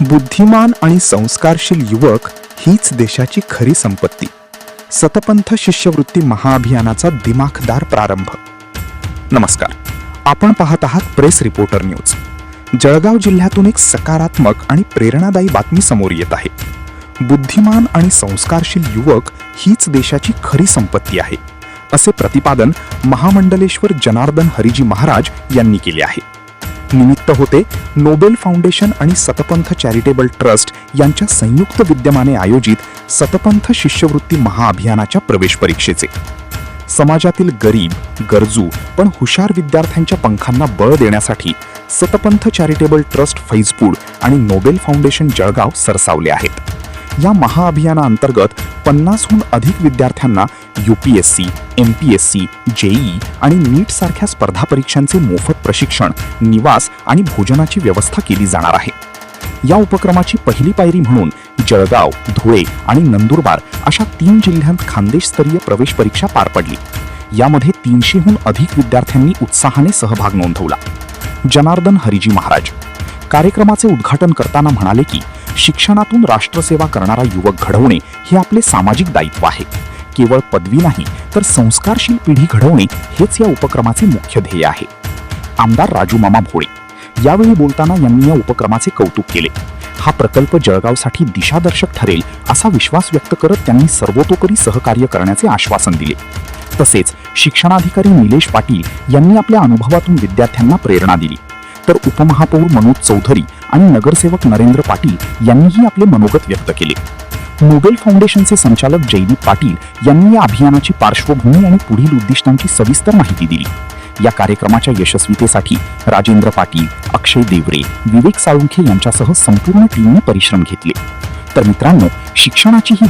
बुद्धिमान आणि संस्कारशील युवक हीच देशाची खरी संपत्ती. सतपंथ शिष्यवृत्ती महाअभियानाचा दिमाखदार प्रारंभ. नमस्कार, आपण पाहत आहात प्रेस रिपोर्टर न्यूज. जळगाव जिल्ह्यातून एक सकारात्मक आणि प्रेरणादायी बातमी समोर येत आहे. बुद्धिमान आणि संस्कारशील युवक हीच देशाची खरी संपत्ती आहे, असे प्रतिपादन महामंडलेश्वर जनार्दन हरीजी महाराज यांनी केले आहे. निमित्त होते नोबेल फाउंडेशन आणि सतपंथ चॅरिटेबल ट्रस्ट यांच्या संयुक्त विद्यमाने आयोजित सतपंथ शिष्यवृत्ती महाअभियानाच्या प्रवेश परीक्षेचे. समाजातील गरीब, गरजू पण हुशार विद्यार्थ्यांच्या पंखांना बळ देण्यासाठी सतपंथ चॅरिटेबल ट्रस्ट फैजपूर आणि नोबेल फाउंडेशन जळगाव सरसावले आहेत. या महाअभियानाअंतर्गत 50हून अधिक विद्यार्थ्यांना UPSC, MPSC, JEE आणि नीट सारख्या स्पर्धा परीक्षांचे मोफत प्रशिक्षण, निवास आणि भोजनाची व्यवस्था केली जाणार आहे. या उपक्रमाची पहिली पायरी म्हणून जळगाव, धुळे आणि नंदुरबार अशा 3 जिल्ह्यांत खानदेशस्तरीय प्रवेश परीक्षा पार पडली. यामध्ये 300हून अधिक विद्यार्थ्यांनी उत्साहाने सहभाग नोंदवला. जनार्दन हरीजी महाराज कार्यक्रमाचे उद्घाटन करताना म्हणाले की शिक्षणातून राष्ट्रसेवा करणारा युवक घडवणे हे आपले सामाजिक दायित्व आहे. केवळ पदवी नाही तर संस्कारशील पिढी घडवणे हेच या उपक्रमाचे मुख्य ध्येय आहे. आमदार राजू मामा भोळे यावेळी बोलताना यांनी या उपक्रमाचे कौतुक केले. हा प्रकल्प जळगावसाठी दिशादर्शक ठरेल असा विश्वास व्यक्त करत त्यांनी सर्वतोपरी सहकार्य करण्याचे आश्वासन दिले. तसेच शिक्षणाधिकारी निलेश पाटील यांनी आपल्या अनुभवातून विद्यार्थ्यांना प्रेरणा दिली. तर उपमहापौर मनोज चौधरी आणि नगरसेवक नरेंद्र पाटील यांनीही आपले मनोगत व्यक्त केले. नोबेल फाउंडेशनचे संचालक जयदीप पाटील यांनी या अभियानाची पार्श्वभूमी आणि पुढील उद्दिष्टांची सविस्तर माहिती दिली. या कार्यक्रमाच्या यशस्वीतेसाठी राजेंद्र पाटील, अक्षय देवरे, विवेक साळुंखे यांच्यासह संपूर्ण टीमने परिश्रम घेतले. तर मित्रांनो, शिक्षणाची ही